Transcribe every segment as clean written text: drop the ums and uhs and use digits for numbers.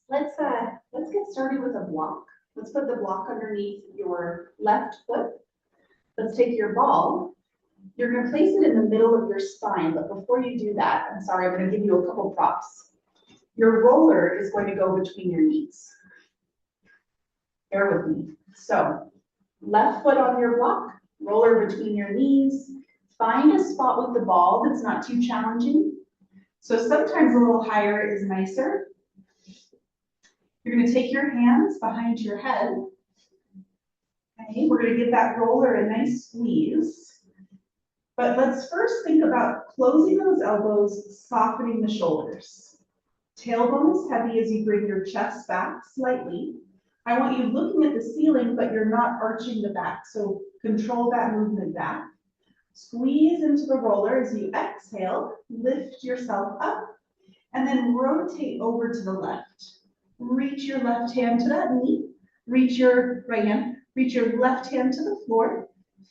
Let's get started with a block. Let's put the block underneath your left foot. Let's take your ball. You're going to place it in the middle of your spine, but before you do that, I'm sorry, I'm going to give you a couple props. Your roller is going to go between your knees. Bear with me. So, left foot on your block, roller between your knees. Find a spot with the ball that's not too challenging. So sometimes a little higher is nicer. You're going to take your hands behind your head. Okay, we're going to give that roller a nice squeeze. But let's first think about closing those elbows, softening the shoulders. Tailbone is heavy as you bring your chest back slightly. I want you looking at the ceiling, but you're not arching the back, so control that movement back. Squeeze into the roller as you exhale, lift yourself up, and then rotate over to the left. Reach your left hand to that knee, reach your right hand, reach your left hand to the floor,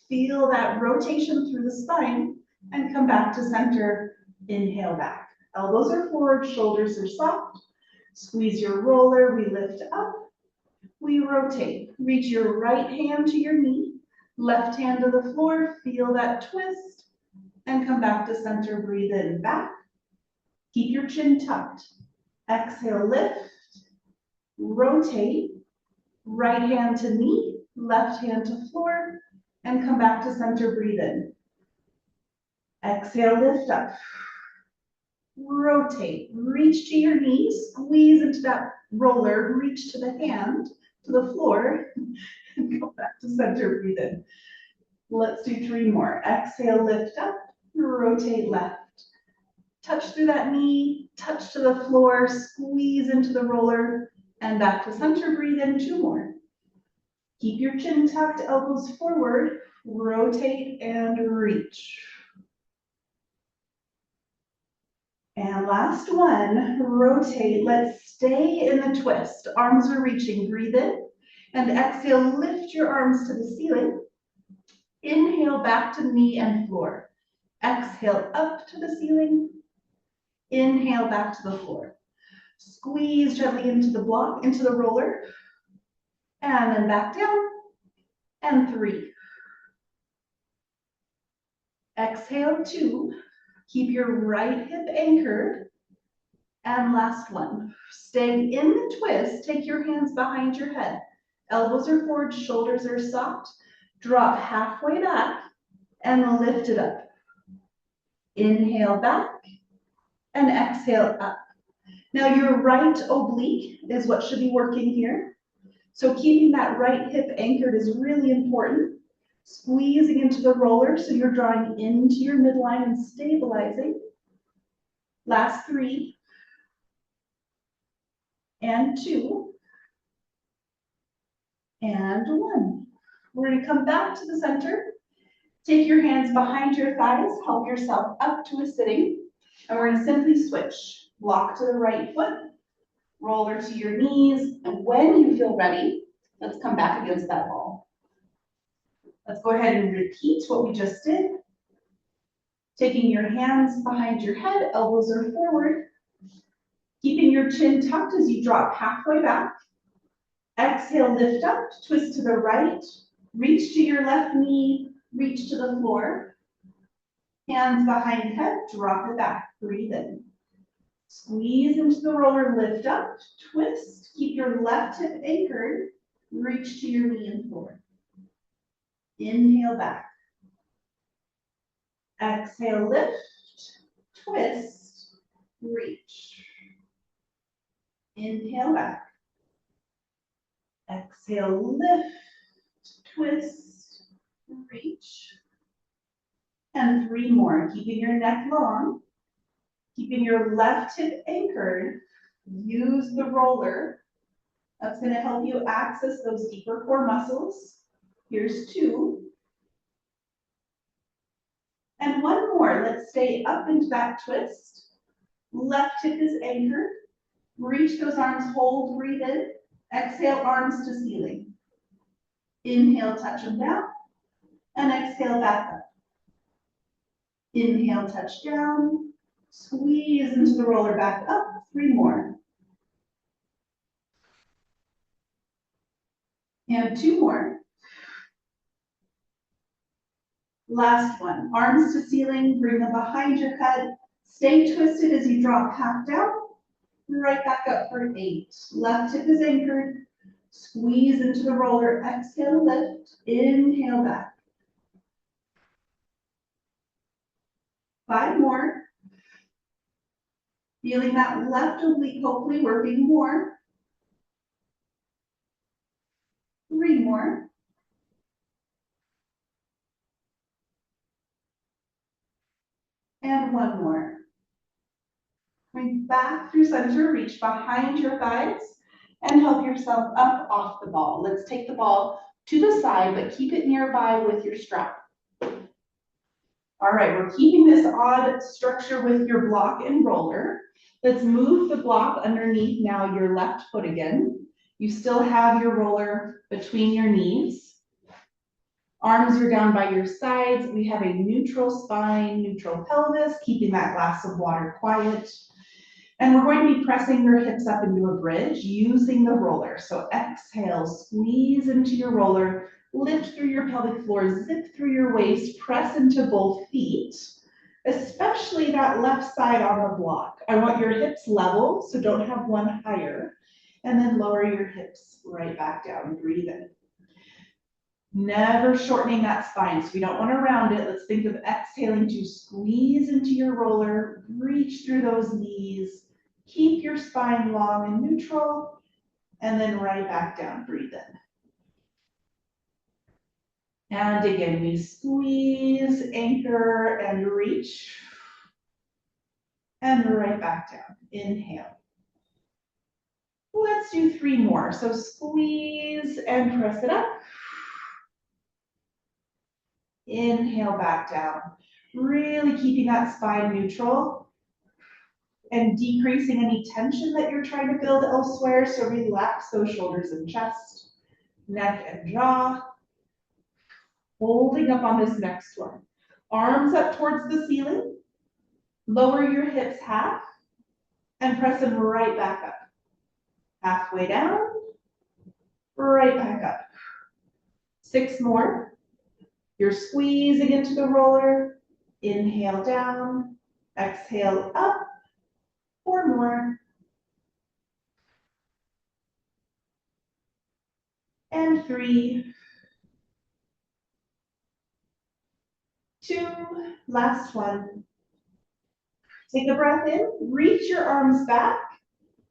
feel that rotation through the spine, and come back to center. Inhale back. Elbows are forward, shoulders are soft. Squeeze your roller, we lift up, we rotate. Reach your right hand to your knee, left hand to the floor, feel that twist, and come back to center. Breathe in, back. Keep your chin tucked. Exhale, lift, rotate, right hand to knee, left hand to floor, and come back to center. Breathe in. Exhale, lift up. Rotate, reach to your knees, squeeze into that roller, reach to the hand, to the floor, and go back to center. Breathe in. Let's do 3 more. Exhale, lift up, rotate left. Touch through that knee, touch to the floor, squeeze into the roller, and back to center. Breathe in. 2 more. Keep your chin tucked, elbows forward, rotate and reach. And last one, rotate. Let's stay in the twist. Arms are reaching. Breathe in and exhale, lift your arms to the ceiling. Inhale back to knee and floor. Exhale up to the ceiling. Inhale back to the floor. Squeeze gently into the block, into the roller. And then back down. And 3. Exhale, 2. Keep your right hip anchored. And last one. Staying in the twist, take your hands behind your head. Elbows are forward, shoulders are soft. Drop halfway back and lift it up. Inhale back and exhale up. Now your right oblique is what should be working here. So keeping that right hip anchored is really important. Squeezing into the roller so you're drawing into your midline and stabilizing. Last 3. And 2. And 1. We're going to come back to the center. Take your hands behind your thighs, help yourself up to a sitting, and we're going to simply switch. Block to the right foot, roller to your knees, and when you feel ready, let's come back against that wall. Let's go ahead and repeat what we just did. Taking your hands behind your head, elbows are forward, keeping your chin tucked as you drop halfway back. Exhale, lift up, twist to the right, reach to your left knee, reach to the floor. Hands behind head, drop it back, breathe in. Squeeze into the roller, lift up, twist, keep your left hip anchored, reach to your knee and floor. Inhale back. Exhale, lift, twist, reach. Inhale back. Exhale, lift, twist, reach. And 3 more, keeping your neck long, keeping your left hip anchored. Use the roller. That's going to help you access those deeper core muscles. Here's 2. And 1 more. Let's stay up into that twist. Left hip is anchored. Reach those arms, hold, breathe in. Exhale, arms to ceiling. Inhale, touch them down. And exhale, back up. Inhale, touch down. Squeeze into the roller, back up. 3 more. And two more. Last one, arms to ceiling, bring them behind your head. Stay twisted as you drop half down. Right back up for 8. Left hip is anchored. Squeeze into the roller. Exhale, lift. Inhale back. 5 more. Feeling that left oblique hopefully working more. 3 more. And 1 more. Bring back through center, reach behind your thighs, and help yourself up off the ball. Let's take the ball to the side, but keep it nearby with your strap. All right, we're keeping this odd structure with your block and roller. Let's move the block underneath now your left foot again. You still have your roller between your knees. Arms are down by your sides. We have a neutral spine, neutral pelvis, keeping that glass of water quiet. And we're going to be pressing your hips up into a bridge using the roller. So exhale, squeeze into your roller, lift through your pelvic floor, zip through your waist, press into both feet, especially that left side on the block. I want your hips level, so don't have one higher, and then lower your hips right back down. Breathe in. Never shortening that spine, so we don't want to round it. Let's think of exhaling to squeeze into your roller, reach through those knees, keep your spine long and neutral, and then right back down. Breathe in. And again, we squeeze, anchor, and reach. And right back down. Inhale. Let's do 3 more. So squeeze and press it up. Inhale back down. Really keeping that spine neutral and decreasing any tension that you're trying to build elsewhere. So relax those shoulders and chest, neck and jaw. Holding up on this next one. Arms up towards the ceiling. Lower your hips half and press them right back up. Halfway down, right back up. 6 more. You're squeezing into the roller. Inhale down, exhale up. 4 more. And 3. 2, last one. Take a breath in, reach your arms back,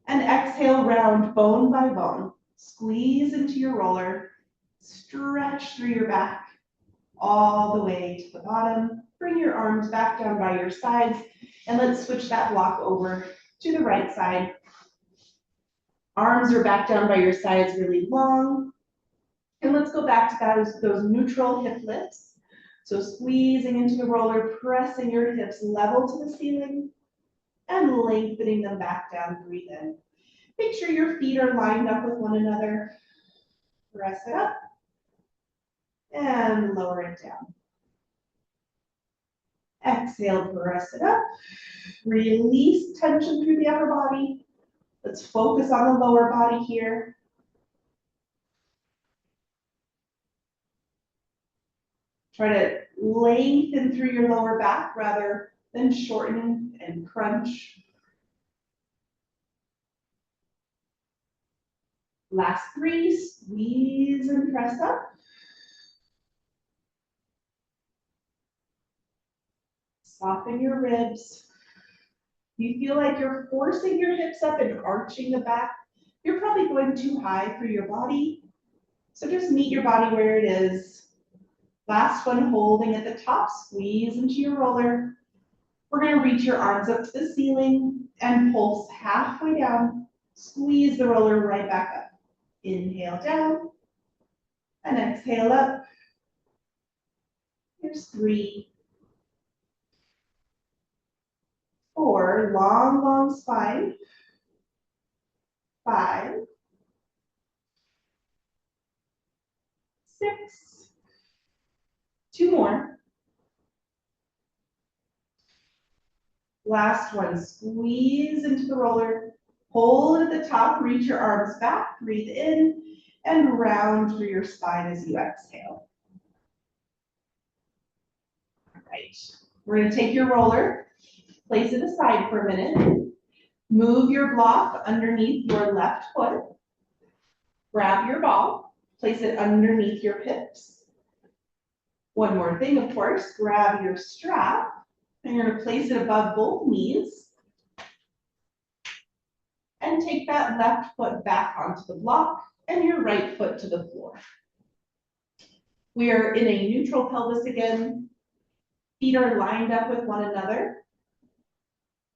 and exhale round bone by bone. Squeeze into your roller, stretch through your back, all the way to the bottom. Bring your arms back down by your sides, and let's switch that block over to the right side. Arms are back down by your sides really long. And let's go back to those neutral hip lifts. So squeezing into the roller, pressing your hips level to the ceiling, and lengthening them back down. Breathe in. Make sure your feet are lined up with one another. Press it up, and lower it down. Exhale, press it up. Release tension through the upper body. Let's focus on the lower body here. Try to lengthen through your lower back rather than shorten and crunch. Last 3, squeeze and press up. Soften your ribs. You feel like you're forcing your hips up and arching the back. You're probably going too high for your body. So just meet your body where it is. Last one, holding at the top, squeeze into your roller. We're going to reach your arms up to the ceiling and pulse halfway down. Squeeze the roller right back up. Inhale down and exhale up. Here's 3, 4, long, long spine. 5, 6, 2 more. Last one, squeeze into the roller. Hold at the top, reach your arms back, breathe in, and round through your spine as you exhale. All right, we're gonna take your roller, place it aside for a minute, move your block underneath your left foot, grab your ball, place it underneath your hips. One more thing, of course, grab your strap, and you're gonna place it above both knees, and take that left foot back onto the block, and your right foot to the floor. We are in a neutral pelvis again. Feet are lined up with one another.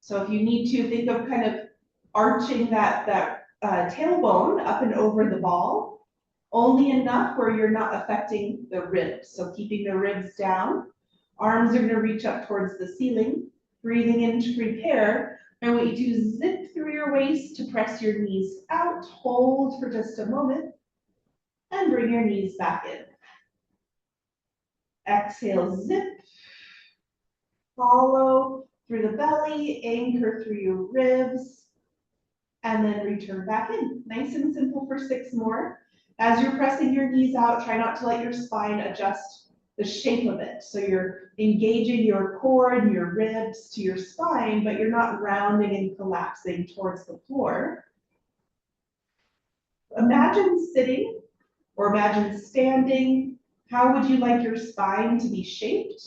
So if you need to, think of kind of arching that tailbone up and over the ball, only enough where you're not affecting the ribs. So keeping the ribs down, arms are gonna reach up towards the ceiling, breathing in to prepare. I want you to zip through your waist to press your knees out, hold for just a moment, and bring your knees back in. Exhale, zip, follow through the belly, anchor through your ribs, and then return back in. Nice and simple for 6 more. As you're pressing your knees out, try not to let your spine adjust the shape of it. So you're engaging your core and your ribs to your spine, but you're not rounding and collapsing towards the floor. Imagine sitting or imagine standing. How would you like your spine to be shaped?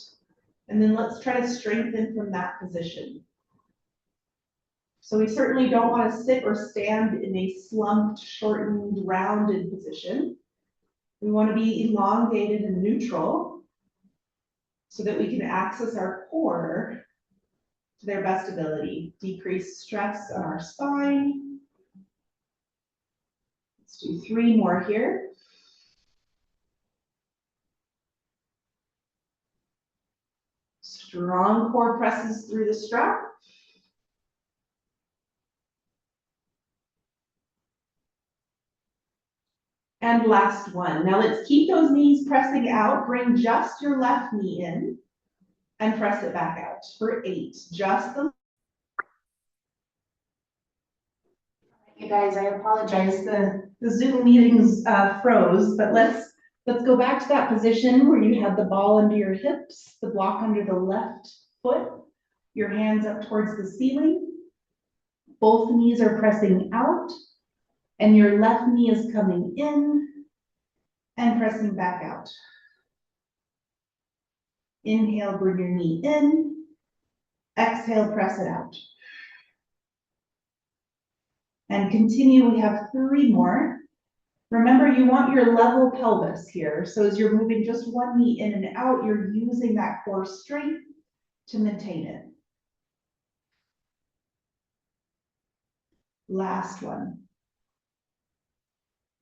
And then let's try to strengthen from that position. So we certainly don't want to sit or stand in a slumped, shortened, rounded position. We want to be elongated and neutral so that we can access our core to their best ability. Decrease stress on our spine. Let's do 3 more here. Strong core presses through the strap. And last one. Now let's keep those knees pressing out. Bring just your left knee in and press it back out for 8. Just the. You guys, I apologize. The Zoom meetings froze, but let's go back to that position where you have the ball under your hips, the block under the left foot, your hands up towards the ceiling. Both knees are pressing out, and your left knee is coming in and pressing back out. Inhale, bring your knee in. Exhale, press it out. And continue, we have 3 more. Remember, you want your level pelvis here. So as you're moving just one knee in and out, you're using that core strength to maintain it. Last one.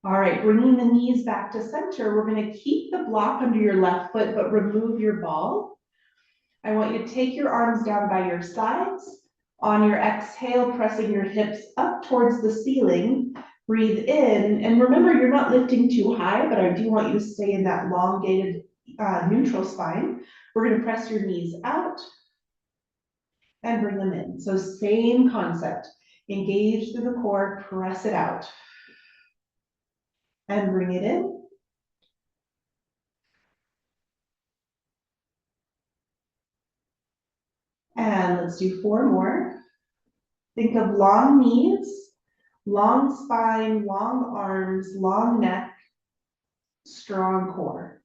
All right, bringing the knees back to center, we're going to keep the block under your left foot, but remove your ball. I want you to take your arms down by your sides. On your exhale, pressing your hips up towards the ceiling. Breathe in, and remember, you're not lifting too high, but I do want you to stay in that elongated neutral spine. We're going to press your knees out and bring them in. So same concept. Engage through the core, press it out. And bring it in. And let's do 4 more. Think of long knees, long spine, long arms, long neck, strong core.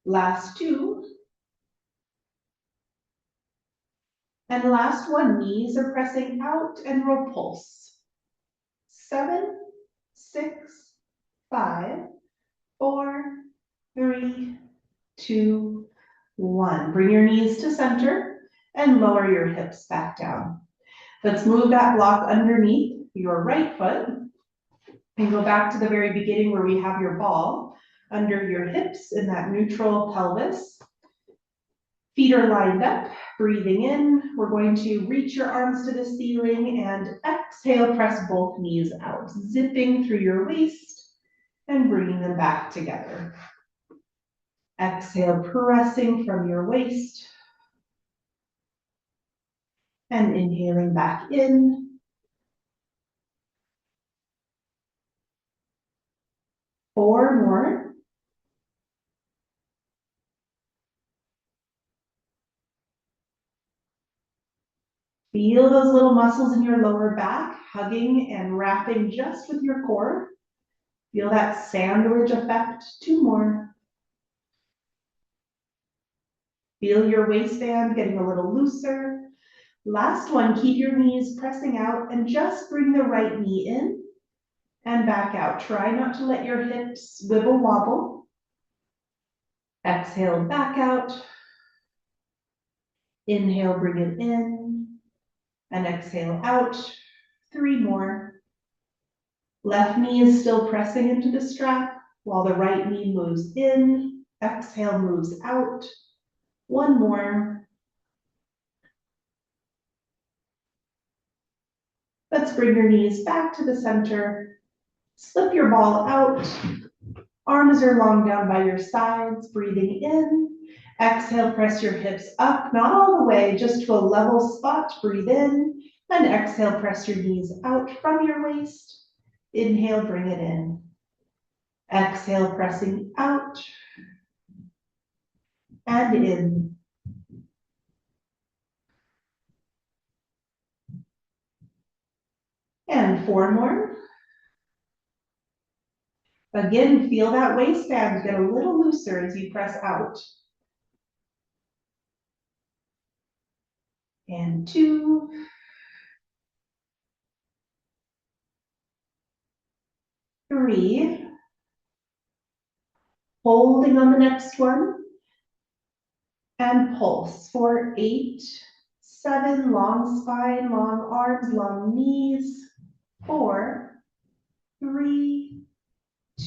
Last 2. And last one, knees are pressing out and repulse. 7, 6, 5, 4, 3, 2, 1. Bring your knees to center and lower your hips back down. Let's move that block underneath your right foot and go back to the very beginning where we have your ball under your hips in that neutral pelvis. Feet are lined up, breathing in. We're going to reach your arms to the ceiling and exhale, press both knees out, zipping through your waist and bringing them back together. Exhale, pressing from your waist and inhaling back in 4 more. Feel those little muscles in your lower back hugging and wrapping just with your core. Feel that sandwich effect. 2 more. Feel your waistband getting a little looser. Last one, keep your knees pressing out and just bring the right knee in and back out. Try not to let your hips wibble wobble. Exhale, back out. Inhale, bring it in. And exhale out. 3 more. Left knee is still pressing into the strap while the right knee moves in. Exhale, moves out. 1 more. Let's bring your knees back to the center. Slip your ball out. Arms are long down by your sides, breathing in. Exhale, press your hips up, not all the way, just to a level spot. Breathe in. And exhale, press your knees out from your waist. Inhale, bring it in. Exhale, pressing out and in. And 4 more. Again, feel that waistband get a little looser as you press out. And 2. 3. Holding on the next one. And pulse for 8, 7, long spine, long arms, long knees. 4, 3,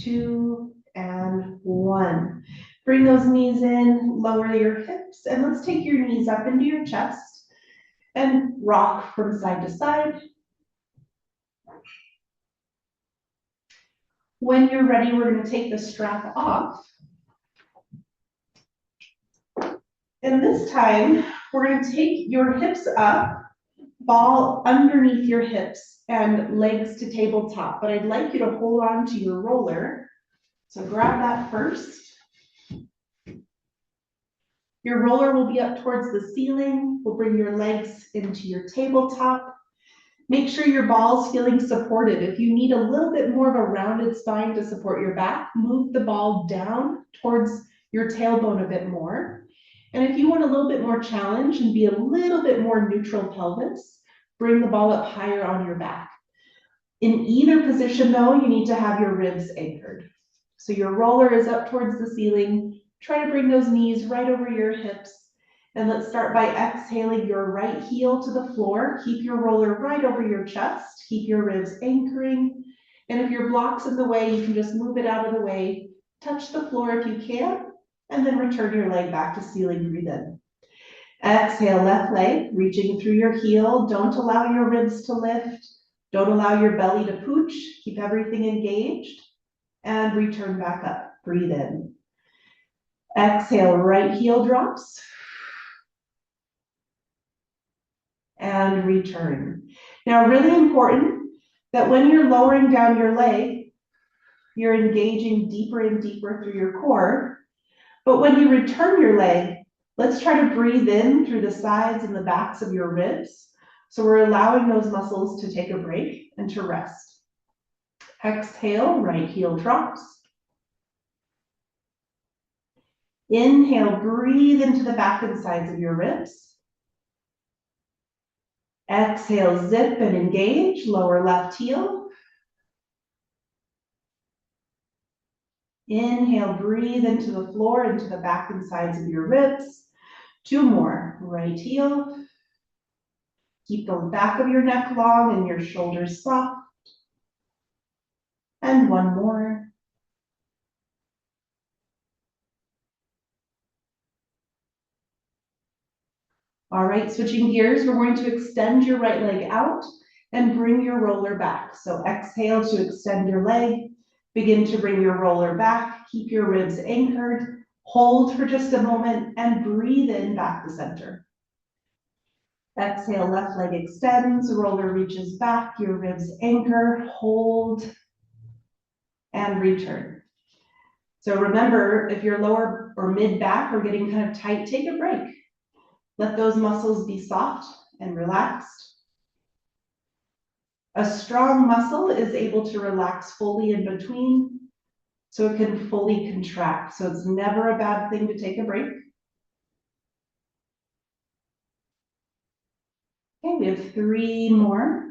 2, and 1. Bring those knees in, lower your hips, and let's take your knees up into your chest and rock from side to side. When you're ready, we're going to take the strap off. And this time, we're going to take your hips up, ball underneath your hips, and legs to tabletop. But I'd like you to hold on to your roller. So grab that first. Your roller will be up towards the ceiling. We'll bring your legs into your tabletop. Make sure your ball's feeling supported. If you need a little bit more of a rounded spine to support your back, move the ball down towards your tailbone a bit more. And if you want a little bit more challenge and be a little bit more neutral pelvis, bring the ball up higher on your back. In either position though, you need to have your ribs anchored. So your roller is up towards the ceiling. Try to bring those knees right over your hips. And let's start by exhaling your right heel to the floor. Keep your roller right over your chest. Keep your ribs anchoring. And if your block's in the way, you can just move it out of the way. Touch the floor if you can, and then return your leg back to ceiling. Breathe in. Exhale, left leg, reaching through your heel. Don't allow your ribs to lift. Don't allow your belly to pooch. Keep everything engaged. And return back up. Breathe in. Exhale, right heel drops. And return. Now, really important that when you're lowering down your leg, you're engaging deeper and deeper through your core. But when you return your leg, let's try to breathe in through the sides and the backs of your ribs. So we're allowing those muscles to take a break and to rest. Exhale, right heel drops. Inhale, breathe into the back and sides of your ribs. Exhale, zip and engage, lower left heel. Inhale, breathe into the floor, into the back and sides of your ribs. 2 more, right heel. Keep the back of your neck long and your shoulders soft. And 1 more. All right, switching gears, we're going to extend your right leg out and bring your roller back. So exhale to extend your leg. Begin to bring your roller back. Keep your ribs anchored. Hold for just a moment and breathe in back to center. Exhale, left leg extends, roller reaches back, your ribs anchor, hold, and return. So remember, if your lower or mid back are getting kind of tight, take a break. Let those muscles be soft and relaxed. A strong muscle is able to relax fully in between, so it can fully contract. So it's never a bad thing to take a break. Okay, we have 3 more.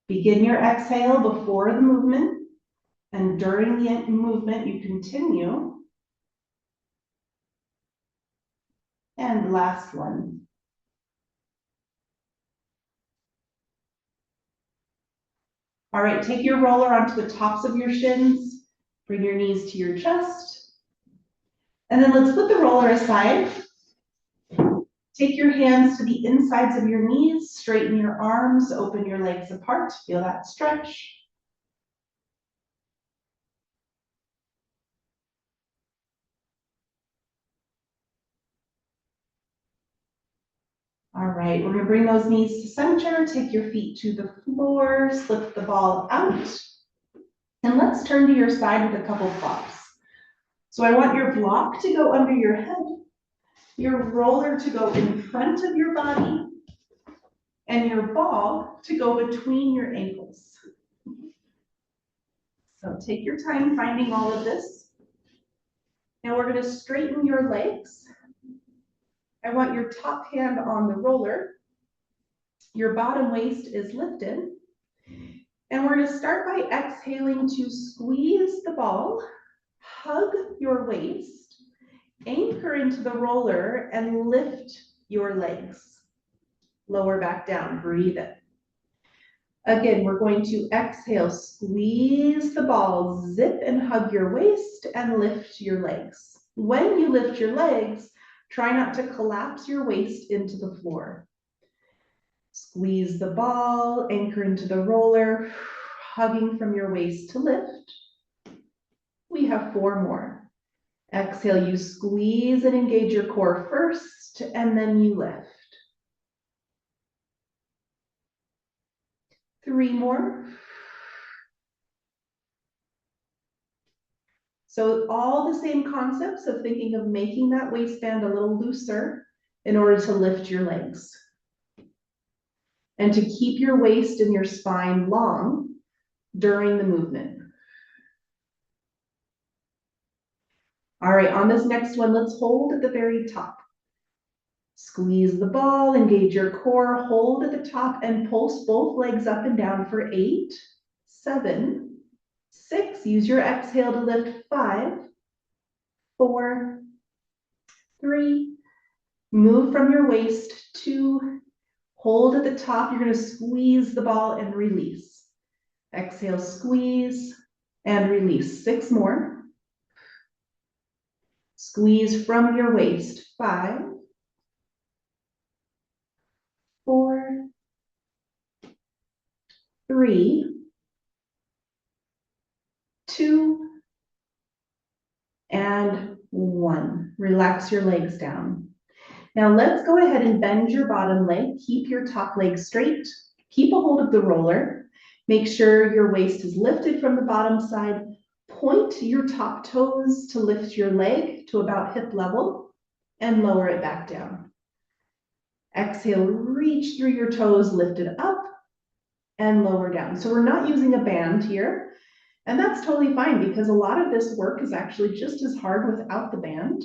Begin your exhale before the movement, and during the movement, you continue. And last one. All right, take your roller onto the tops of your shins, bring your knees to your chest, and then let's put the roller aside. Take your hands to the insides of your knees, straighten your arms, open your legs apart, feel that stretch. All right, we're gonna bring those knees to center, take your feet to the floor, slip the ball out, and let's turn to your side with a couple flops. So I want your block to go under your head, your roller to go in front of your body, and your ball to go between your ankles. So take your time finding all of this. Now we're gonna straighten your legs. I want your top hand on the roller. Your bottom waist is lifted. And we're gonna start by exhaling to squeeze the ball, hug your waist, anchor into the roller, and lift your legs. Lower back down, breathe in. Again, we're going to exhale, squeeze the ball, zip and hug your waist, and lift your legs. When you lift your legs, try not to collapse your waist into the floor. Squeeze the ball, anchor into the roller, hugging from your waist to lift. We have 4 more. Exhale, you squeeze and engage your core first, and then you lift. 3 more. So all the same concepts of thinking of making that waistband a little looser in order to lift your legs. And to keep your waist and your spine long during the movement. All right, on this next one, let's hold at the very top. Squeeze the ball, engage your core, hold at the top, and pulse both legs up and down for 8, 7, 6. Use your exhale to lift 5, 4, 3. Move from your waist, 2. Hold at the top. You're going to squeeze the ball and release. Exhale, squeeze and release. 6 more. Squeeze from your waist. 5, 4, 3, 2, and 1. Relax your legs down. Now let's go ahead and bend your bottom leg. Keep your top leg straight. Keep a hold of the roller. Make sure your waist is lifted from the bottom side. Point your top toes to lift your leg to about hip level and lower it back down. Exhale, reach through your toes, lift it up and lower down. So we're not using a band here, and that's totally fine because a lot of this work is actually just as hard without the band.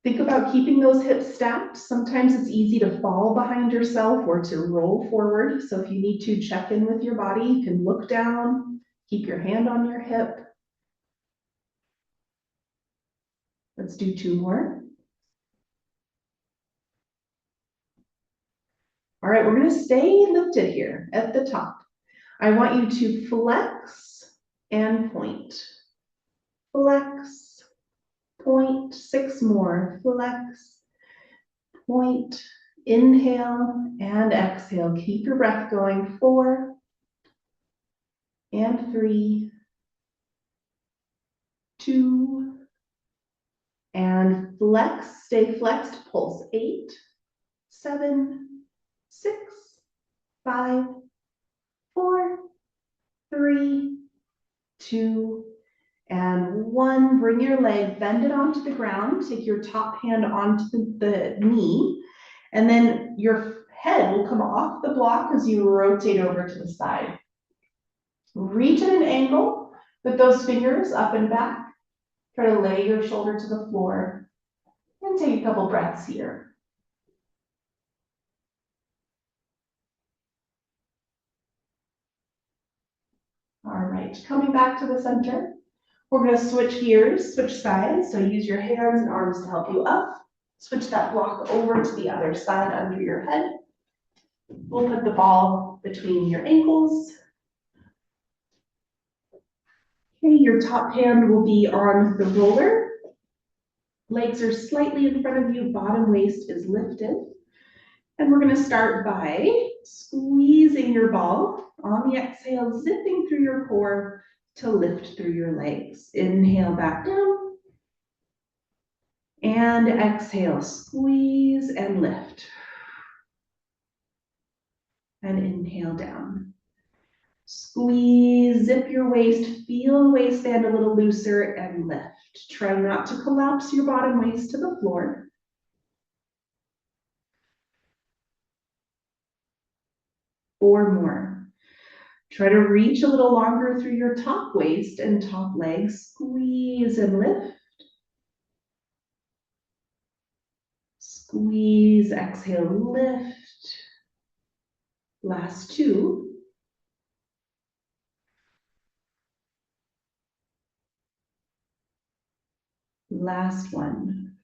Think about keeping those hips stacked. Sometimes it's easy to fall behind yourself or to roll forward. So if you need to check in with your body, you can look down, keep your hand on your hip. Let's do 2 more. All right, we're going to stay lifted here at the top. I want you to flex and point. Flex, point. 6 more. Flex, point. Inhale and exhale. Keep your breath going. 4 and 3, 2, and flex. Stay flexed. Pulse. 8, 7, 6, 5, 4, 3, 2, and 1. Bring your leg, bend it onto the ground. Take your top hand onto the knee, and then your head will come off the block as you rotate over to the side. Reach at an angle with those fingers up and back. Try to lay your shoulder to the floor and take a couple breaths here. All right, coming back to the center. We're going to switch gears, switch sides. So use your hands and arms to help you up. Switch that block over to the other side under your head. We'll put the ball between your ankles. Okay, your top hand will be on the roller. Legs are slightly in front of you, bottom waist is lifted. And we're going to start by squeezing your ball. On the exhale, zipping through your core to lift through your legs. Inhale back down. And exhale, squeeze and lift. And inhale down. Squeeze, zip your waist, feel the waistband a little looser and lift. Try not to collapse your bottom waist to the floor. Four more. Try to reach a little longer through your top waist and top leg. Squeeze and lift. Squeeze, exhale, lift. Last two. Last one.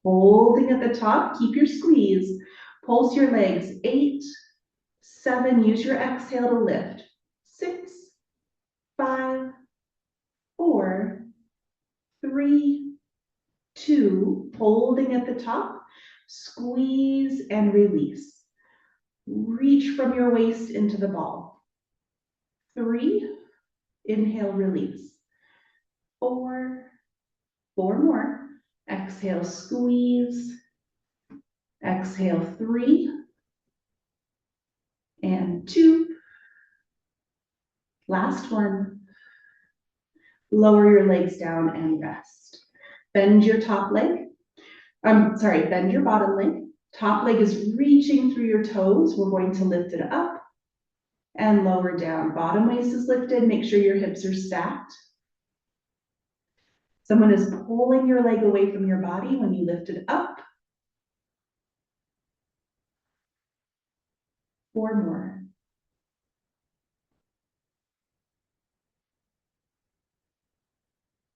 Holding at the top, keep your squeeze. Pulse your legs. 8, 7, use your exhale to lift. 6, 5, 4, 3, 2, holding at the top, squeeze and release. Reach from your waist into the ball. 3, inhale, release. 4, 4 more. Exhale, squeeze. Exhale, 3, and 2. Last one. Lower your legs down and rest. Bend your top leg. Bend your bottom leg. Top leg is reaching through your toes. We're going to lift it up and lower down. Bottom waist is lifted. Make sure your hips are stacked. Someone is pulling your leg away from your body when you lift it up. 4 more.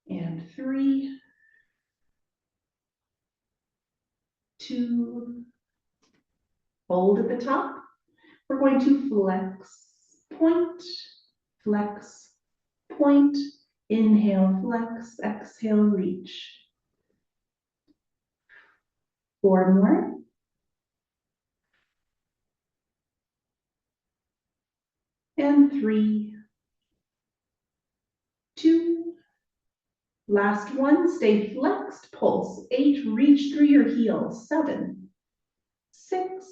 And 3, 2, hold at the top. We're going to flex, point, inhale, flex, exhale, reach. 4 more. And 3, 2, last one, stay flexed, pulse. 8, reach through your heels. 7, 6,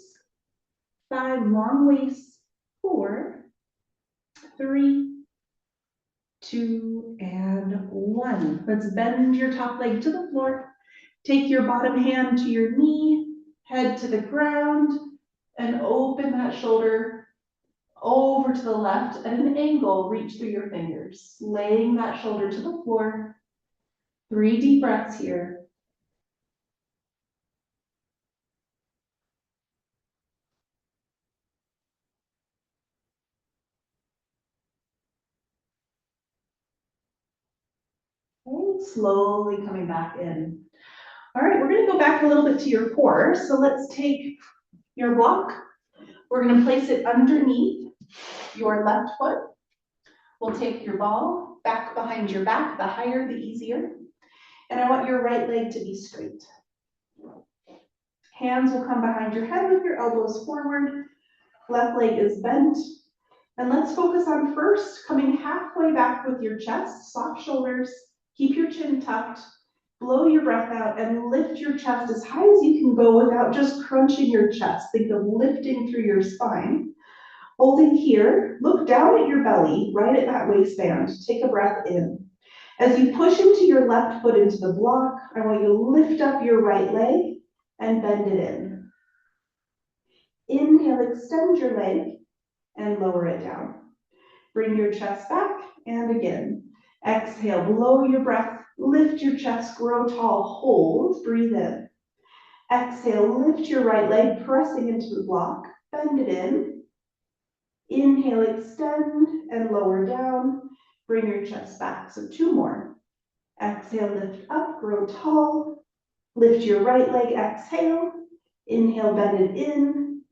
5, long waist. 4, 3, 2, and 1. Let's bend your top leg to the floor. Take your bottom hand to your knee, head to the ground, and open that shoulder over to the left at an angle. Reach through your fingers, laying that shoulder to the floor. 3 deep breaths here. Okay, slowly coming back in. All right, we're going to go back a little bit to your core. So let's take your block. We're going to place it underneath your left foot. We'll take your ball back behind your back. The higher, the easier. And I want your right leg to be straight. Hands will come behind your head with your elbows forward. Left leg is bent. And let's focus on first coming halfway back with your chest, soft shoulders. Keep your chin tucked. Blow your breath out and lift your chest as high as you can go without just crunching your chest. Think of lifting through your spine. Holding here, look down at your belly, right at that waistband. Take a breath in. As you push into your left foot into the block, I want you to lift up your right leg and bend it in. Inhale, extend your leg and lower it down. Bring your chest back and again. Exhale, blow your breath, lift your chest, grow tall, hold, breathe in. Exhale, lift your right leg, pressing into the block, bend it in. Inhale, extend and lower down. Bring your chest back, so 2 more. Exhale, lift up, grow tall. Lift your right leg, exhale. Inhale, bend it in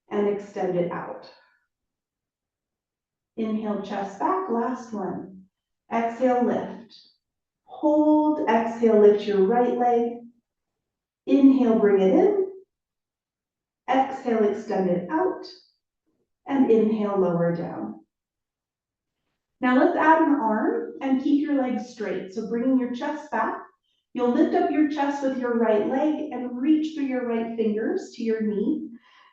and extend it out. Inhale, chest back, last one. Exhale, lift. Hold, exhale, lift your right leg. Inhale, bring it in. Exhale, extend it out. And inhale, lower down. Now let's add an arm and keep your legs straight. So bringing your chest back, you'll lift up your chest with your right leg and reach through your right fingers to your knee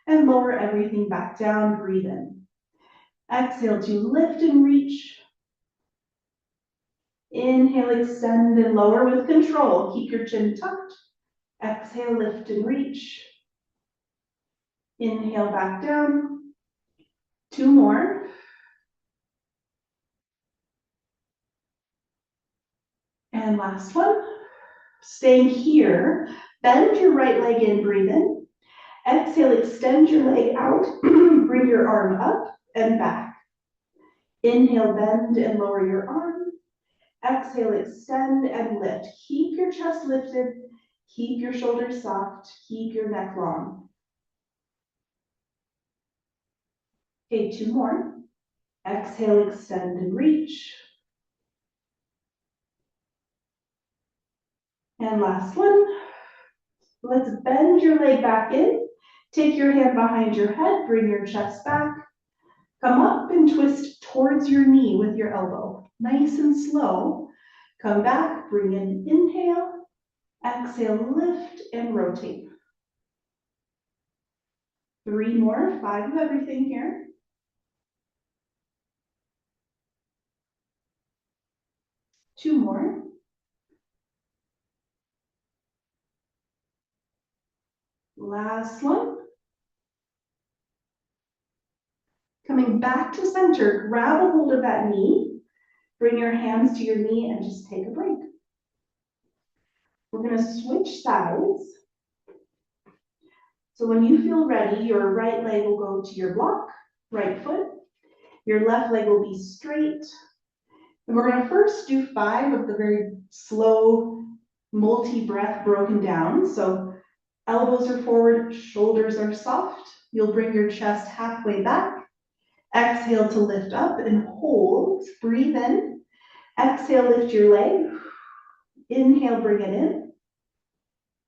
and lower everything back down, breathe in. Exhale to lift and reach. Inhale, extend and lower with control. Keep your chin tucked. Exhale, lift and reach. Inhale, back down. 2 more. And last one. Staying here, bend your right leg in, breathe in. Exhale, extend your leg out. Bring your arm up and back. Inhale, bend and lower your arm. Exhale, extend and lift. Keep your chest lifted. Keep your shoulders soft. Keep your neck long. Okay, 2 more. Exhale, extend and reach. And last one. Let's bend your leg back in. Take your hand behind your head. Bring your chest back. Come up and twist towards your knee with your elbow. Nice and slow. Come back, bring in inhale. Exhale, lift and rotate. 3 more, 5 of everything here. Two more. Last one. Coming back to center, grab a hold of that knee. Bring your hands to your knee and just take a break. We're going to switch sides. So when you feel ready, your right leg will go to your block, right foot. Your left leg will be straight. And we're going to first do 5 of the very slow, multi-breath broken down. So elbows are forward, shoulders are soft. You'll bring your chest halfway back. Exhale to lift up and hold. Breathe in. Exhale, lift your leg. Inhale, bring it in.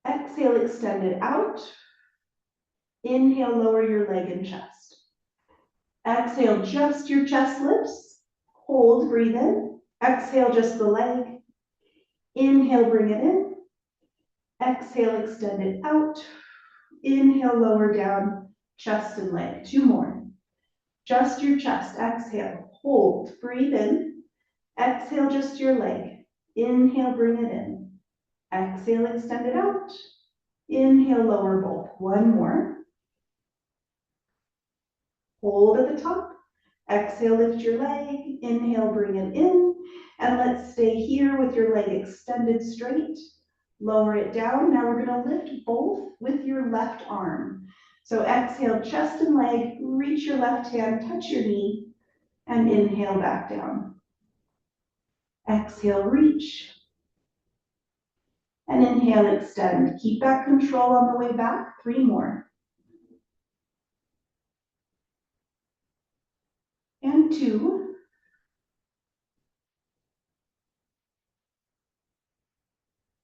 Exhale, extend it out. Inhale, lower your leg and chest. Exhale, just your chest lifts. Hold, breathe in. Exhale, just the leg. Inhale, bring it in. Exhale, extend it out. Inhale, lower down, chest and leg. 2 more. Just your chest. Exhale, hold, breathe in. Exhale, just your leg. Inhale, bring it in. Exhale, extend it out. Inhale, lower both. 1 more. Hold at the top. Exhale, lift your leg. Inhale, bring it in. And let's stay here with your leg extended straight. Lower it down. Now we're going to lift both with your left arm. So exhale, chest and leg. Reach your left hand, touch your knee, and inhale back down. Exhale, reach. And inhale, extend. Keep that control on the way back. 3 more. And 2.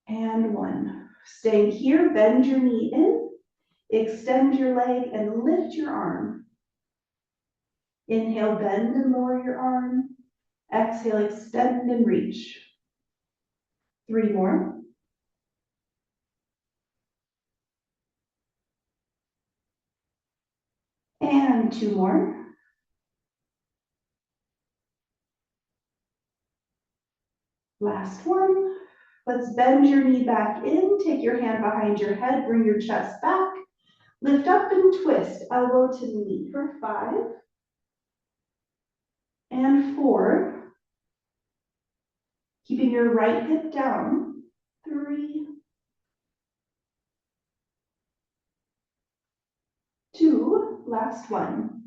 And 1. Stay here, bend your knee in, extend your leg and lift your arm. Inhale, bend and lower your arm. Exhale, extend and reach. 3 more. And 2 more. Last one. Let's bend your knee back in, take your hand behind your head, bring your chest back, lift up and twist, elbow to knee for 5 and 4. Keeping your right hip down, 3, 2, last one.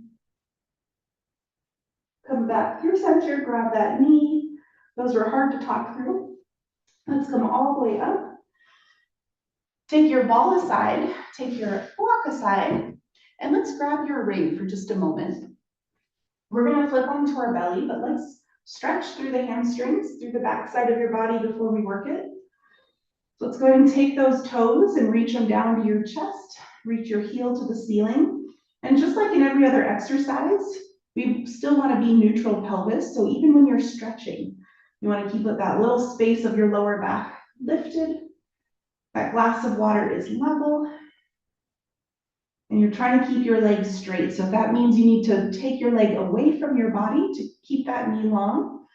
Come back through center, grab that knee. Those were hard to talk through. Let's come all the way up. Take your ball aside, take your block aside, and let's grab your ring for just a moment. We're gonna flip onto our belly, but let's stretch through the hamstrings, through the back side of your body before we work it. So let's go ahead and take those toes and reach them down to your chest, reach your heel to the ceiling. And just like in every other exercise, we still wanna be neutral pelvis. So even when you're stretching, you wanna keep that little space of your lower back lifted. That glass of water is level. And you're trying to keep your legs straight. So if that means you need to take your leg away from your body to keep that knee long,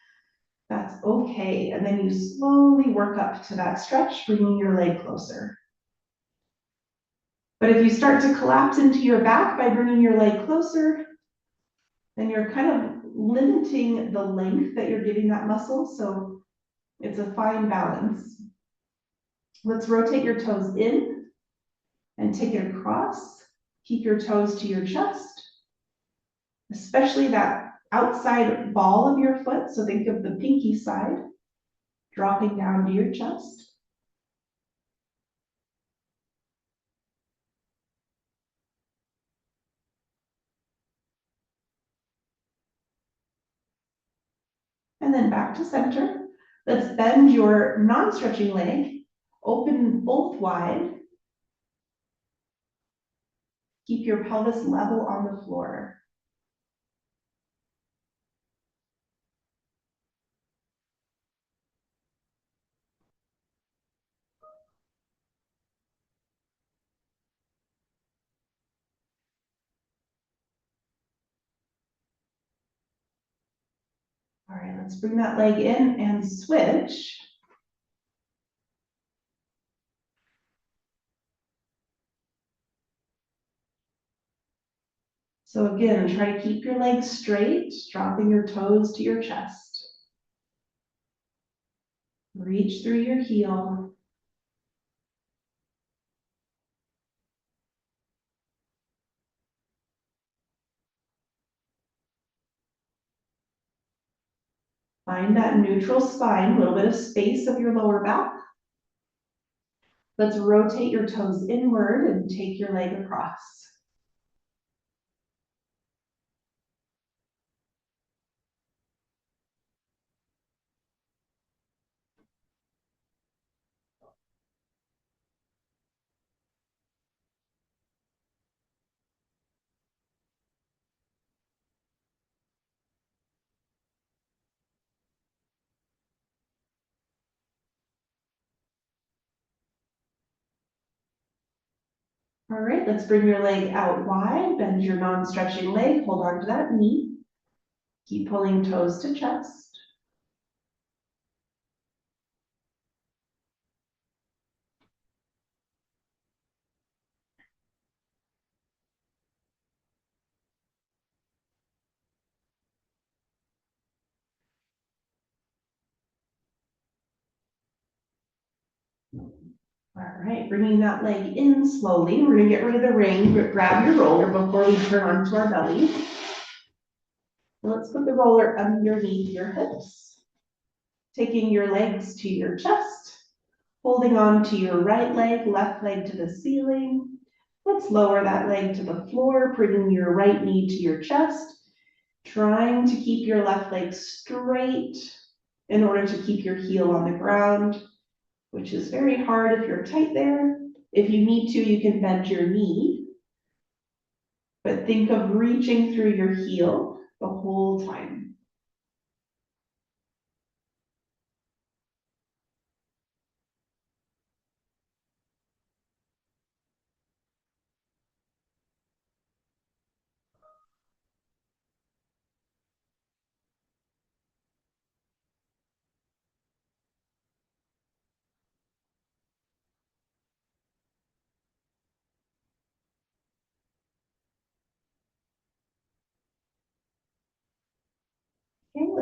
that's okay. And then you slowly work up to that stretch, bringing your leg closer. But if you start to collapse into your back by bringing your leg closer, then you're kind of limiting the length that you're giving that muscle. So it's a fine balance. Let's rotate your toes in and take it across. Keep your toes to your chest, especially that outside ball of your foot. So think of the pinky side dropping down to your chest. And then back to center. Let's bend your non-stretching leg, open both wide. Keep your pelvis level on the floor. All right, let's bring that leg in and switch. So again, try to keep your legs straight, dropping your toes to your chest. Reach through your heel. Find that neutral spine, a little bit of space of your lower back. Let's rotate your toes inward and take your leg across. All right, let's bring your leg out wide, bend your non-stretching leg, hold on to that knee. Keep pulling toes to chest. All right, bringing that leg in slowly. We're gonna get rid of the ring, grab your roller before we turn onto our belly. Let's put the roller underneath your hips. Taking your legs to your chest, holding on to your right leg, left leg to the ceiling. Let's lower that leg to the floor, bringing your right knee to your chest, trying to keep your left leg straight in order to keep your heel on the ground, which is very hard if you're tight there. If you need to, you can bend your knee, but think of reaching through your heel the whole time.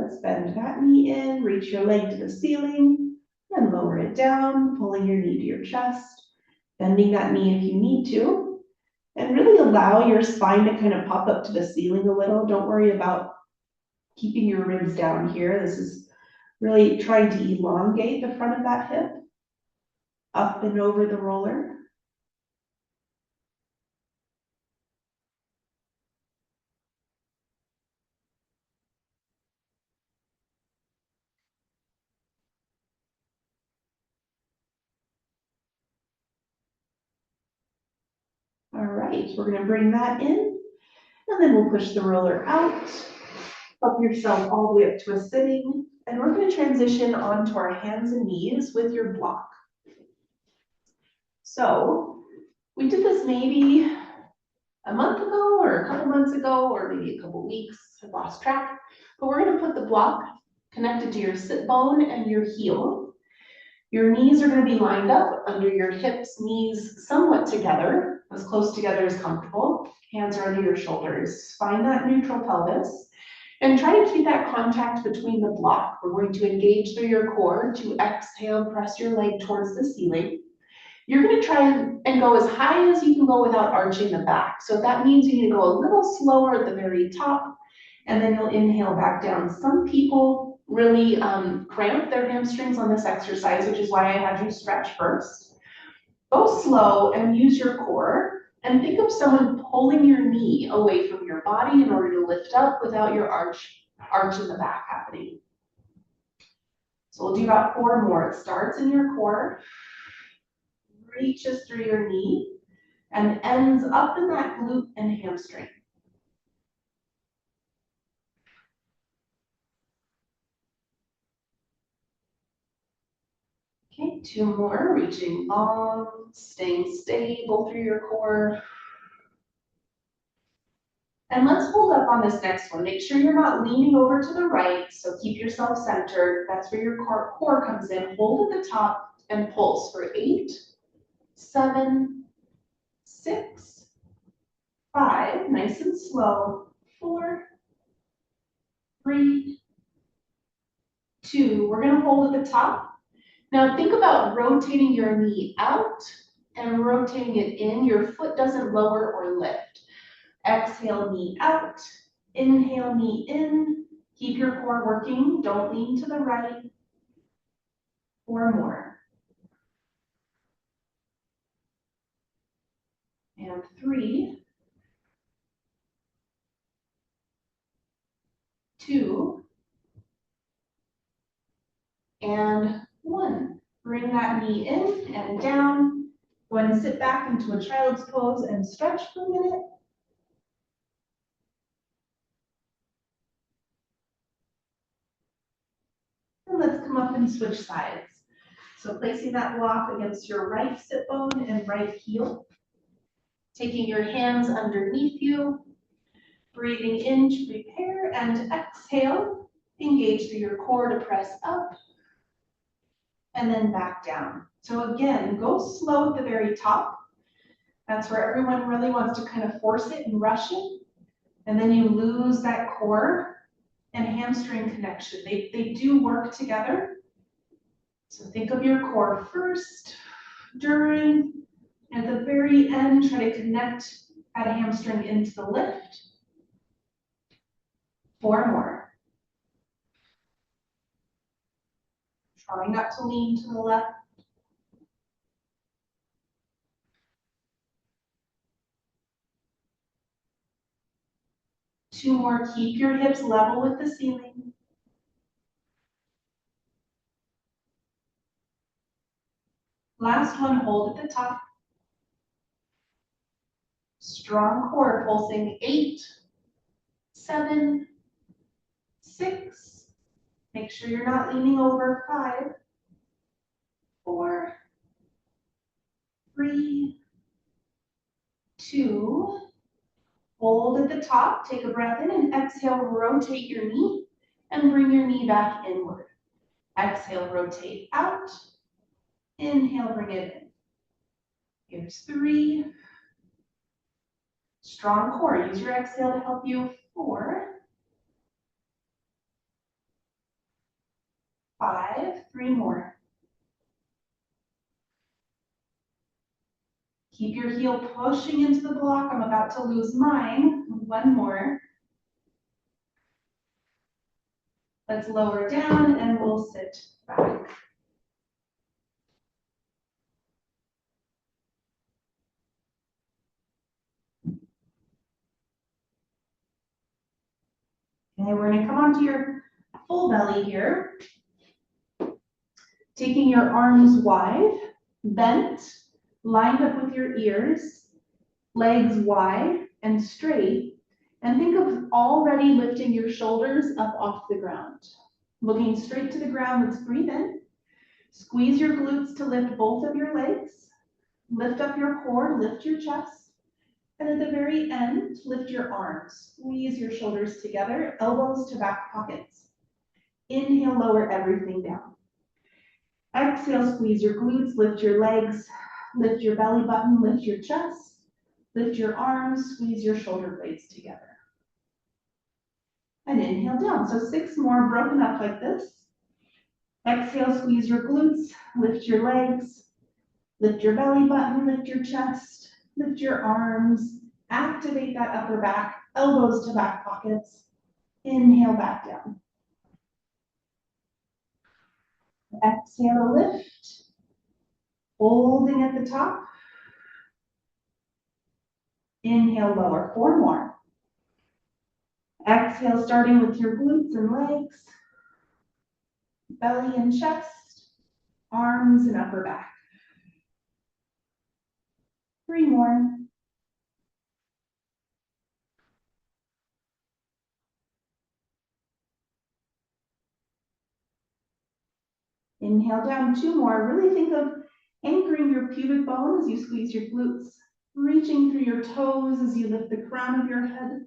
let's bend that knee in, reach your leg to the ceiling, and lower it down, pulling your knee to your chest, bending that knee if you need to, and really allow your spine to kind of pop up to the ceiling a little. Don't worry about keeping your ribs down here. This is really trying to elongate the front of that hip, up and over the roller. All right, we're gonna bring that in, and then we'll push the roller out, up yourself all the way up to a sitting, and we're gonna transition onto our hands and knees with your block. So we did this maybe a month ago or a couple months ago, or maybe a couple weeks, I lost track, but we're gonna put the block connected to your sit bone and your heel. Your knees are gonna be lined up under your hips, knees somewhat together, as close together as comfortable. Hands are under your shoulders. Find that neutral pelvis and try to keep that contact between the block. We're going to engage through your core to exhale, press your leg towards the ceiling. You're gonna try and go as high as you can go without arching the back. So that means you need to go a little slower at the very top, and then you'll inhale back down. Some people really cramp their hamstrings on this exercise, which is why I had you stretch first. Go slow and use your core, and think of someone pulling your knee away from your body in order to lift up without your arch in the back happening. So we'll do about 4 more. It starts in your core, reaches through your knee, and ends up in that glute and hamstring. Okay, 2 more, reaching long, staying stable through your core. And let's hold up on this next one. Make sure you're not leaning over to the right, so keep yourself centered. That's where your core comes in. Hold at the top and pulse for 8, 7, 6, 5, nice and slow, 4, 3, 2. We're gonna hold at the top. Now think about rotating your knee out and rotating it in. Your foot doesn't lower or lift. Exhale, knee out. Inhale, knee in. Keep your core working. Don't lean to the right. 4 more. And 3, 2, and 1. Bring that knee in and down. Go ahead and sit back into a child's pose and stretch for a minute. And let's come up and switch sides. So placing that block against your right sit bone and right heel. Taking your hands underneath you. Breathing in to prepare and exhale. Engage through your core to press up. And then back down. So again, go slow at the very top. That's where everyone really wants to kind of force it and rush it. And then you lose that core and hamstring connection. They do work together. So think of your core first, during, at the very end, try to connect that hamstring into the lift. 4 more. Try not to lean to the left. 2 more, keep your hips level with the ceiling. Last one, hold at the top. Strong core, pulsing 8, 7, 6. Make sure you're not leaning over. 5, 4, 3, 2. Hold at the top, take a breath in and exhale, rotate your knee and bring your knee back inward. Exhale, rotate out. Inhale, bring it in. Here's 3. Strong core, use your exhale to help you. 4, 5, 3 more. Keep your heel pushing into the block. I'm about to lose mine. 1 more. Let's lower down and we'll sit back. Okay, we're gonna come onto your full belly here. Taking your arms wide, bent, lined up with your ears, legs wide and straight, and think of already lifting your shoulders up off the ground. Looking straight to the ground, let's breathe in. Squeeze your glutes to lift both of your legs. Lift up your core, lift your chest. And at the very end, lift your arms. Squeeze your shoulders together, elbows to back pockets. Inhale, lower everything down. Exhale, squeeze your glutes, lift your legs, lift your belly button, lift your chest, lift your arms, squeeze your shoulder blades together. And inhale down. So 6 more broken up like this. Exhale, squeeze your glutes, lift your legs, lift your belly button, lift your chest, lift your arms, activate that upper back, elbows to back pockets. Inhale back down. Exhale, lift, holding at the top. Inhale, lower, 4 more. Exhale, starting with your glutes and legs, belly and chest, arms and upper back. 3 more. Inhale down, 2 more. Really think of anchoring your pubic bone as you squeeze your glutes, reaching through your toes as you lift the crown of your head,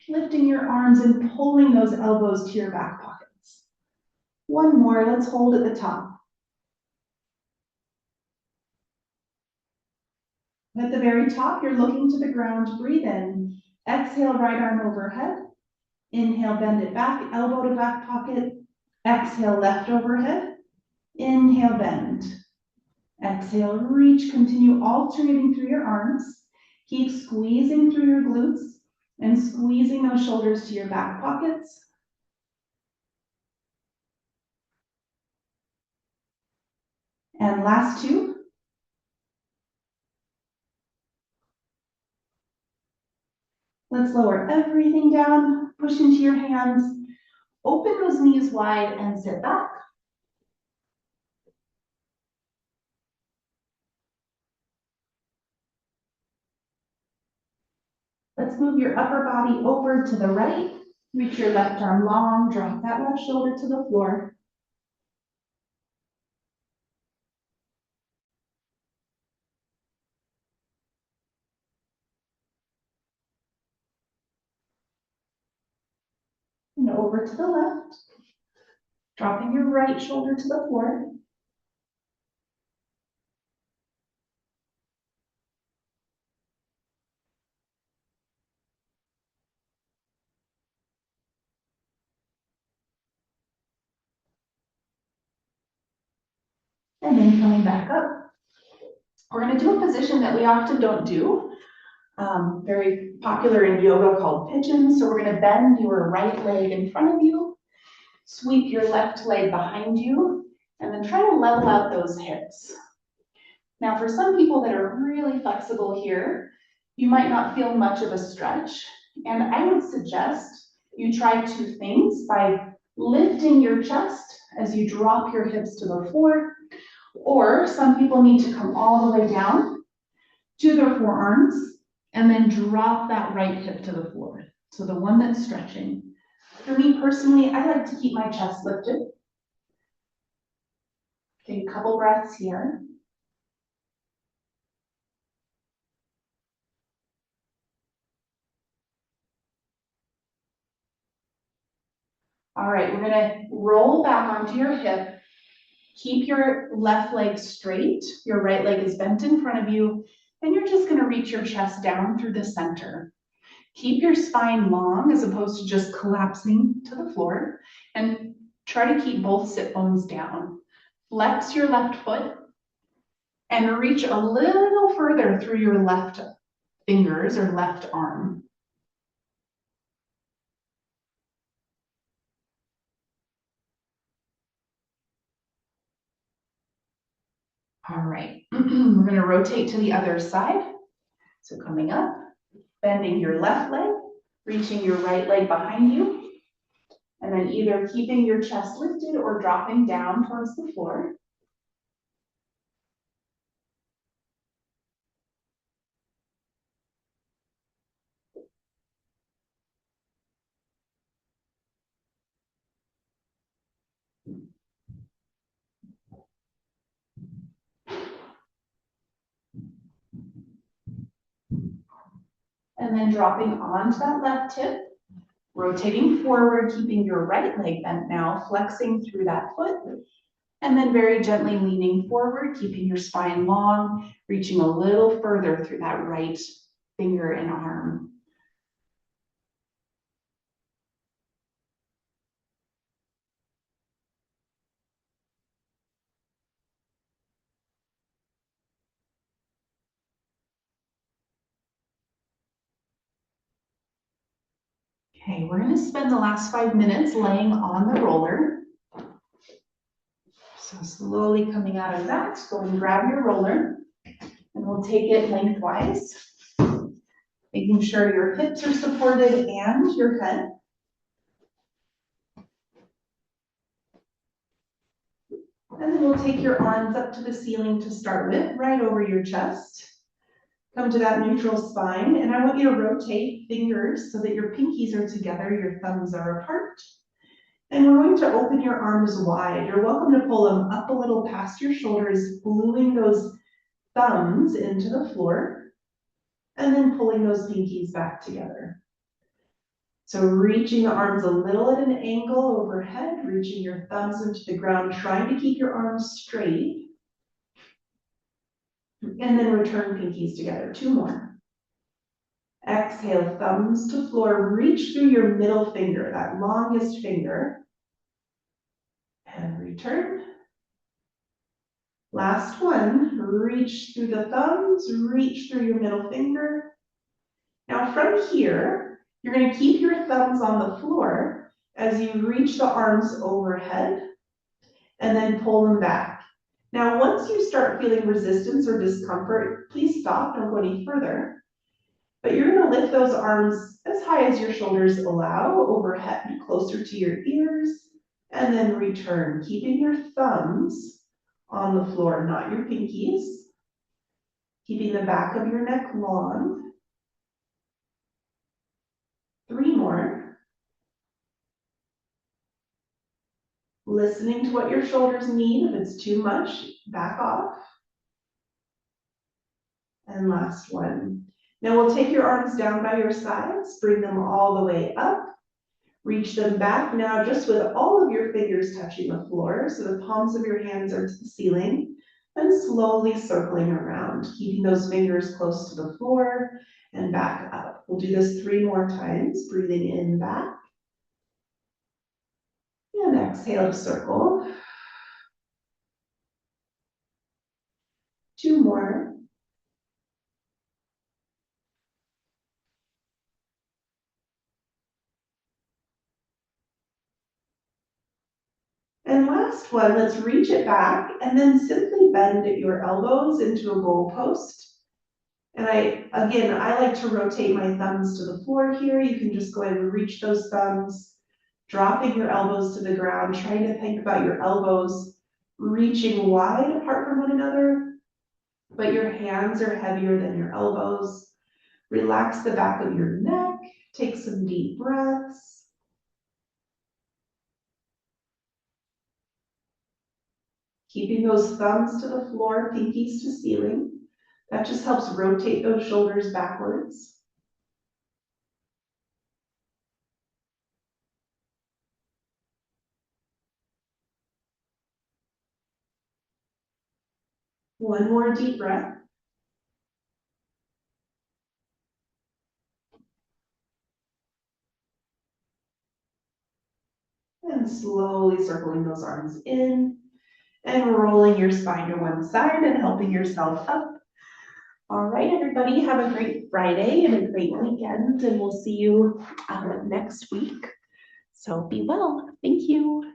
lifting your arms and pulling those elbows to your back pockets. 1 more, let's hold at the top. At the very top, you're looking to the ground, breathe in. Exhale, right arm overhead. Inhale, bend it back, elbow to back pocket. Exhale, left overhead. Inhale, bend. Exhale, reach, continue alternating through your arms. Keep squeezing through your glutes and squeezing those shoulders to your back pockets. And last 2. Let's lower everything down, push into your hands, open those knees wide and sit back. Let's move your upper body over to the right. Reach your left arm long, drop that left shoulder to the floor. And over to the left, dropping your right shoulder to the floor. And then coming back up. We're going to do a position that we often don't do, very popular in yoga called pigeons. So we're going to bend your right leg in front of you, sweep your left leg behind you, and then try to level out those hips. Now, for some people that are really flexible here, you might not feel much of a stretch. And I would suggest you try 2 things by lifting your chest as you drop your hips to the floor, or some people need to come all the way down to their forearms and then drop that right hip to the floor. So the one that's stretching. For me personally, I like to keep my chest lifted. Take a couple breaths here. All right, we're gonna roll back onto your hip. Keep your left leg straight. Your right leg is bent in front of you, and you're just gonna reach your chest down through the center. Keep your spine long as opposed to just collapsing to the floor. And Try to keep both sit bones down. Flex your left foot and reach a little further through your left fingers or left arm. All right, we're gonna rotate to the other side. So coming up, bending your left leg, reaching your right leg behind you, and then either keeping your chest lifted or dropping down towards the floor. And then dropping onto that left hip, rotating forward, keeping your right leg bent now, flexing through that foot, and then very gently leaning forward, keeping your spine long, reaching a little further through that right finger and arm. Okay, we're gonna spend the last 5 minutes laying on the roller. So slowly coming out of that, go and grab your roller, and we'll take it lengthwise, making sure your hips are supported and your head. And then we'll take your arms up to the ceiling to start with, right over your chest. Come to that neutral spine, and I want you to rotate fingers so that your pinkies are together, your thumbs are apart. And we're going to open your arms wide. You're welcome to pull them up a little past your shoulders, gluing those thumbs into the floor, and then pulling those pinkies back together. So reaching the arms a little at an angle overhead, reaching your thumbs into the ground, trying to keep your arms straight. And then return pinkies together, 2 more. Exhale, thumbs to floor, reach through your middle finger, that longest finger. And return. Last one, reach through the thumbs, reach through your middle finger. Now from here, you're gonna keep your thumbs on the floor as you reach the arms overhead and then pull them back. Now, once you start feeling resistance or discomfort, please stop, don't go any further. But you're gonna lift those arms as high as your shoulders allow, overhead, closer to your ears, and then return, keeping your thumbs on the floor, not your pinkies. Keeping the back of your neck long. 3 more. Listening to what your shoulders need. If it's too much, back off. And last one. Now we'll take your arms down by your sides, bring them all the way up. Reach them back now just with all of your fingers touching the floor, so the palms of your hands are to the ceiling, and slowly circling around, keeping those fingers close to the floor and back up. We'll do this 3 more times, breathing in back. And exhale to circle. 2 more. And last one, let's reach it back and then simply bend your elbows into a goalpost. And I like to rotate my thumbs to the floor here. You can just go ahead and reach those thumbs, dropping your elbows to the ground, trying to think about your elbows reaching wide apart from one another, but your hands are heavier than your elbows. Relax the back of your neck, take some deep breaths. Keeping those thumbs to the floor, pinkies to ceiling. That just helps rotate those shoulders backwards. One more deep breath. And slowly circling those arms in and rolling your spine to one side and helping yourself up. All right, everybody, have a great Friday and a great weekend, and we'll see you next week. So be well. Thank you.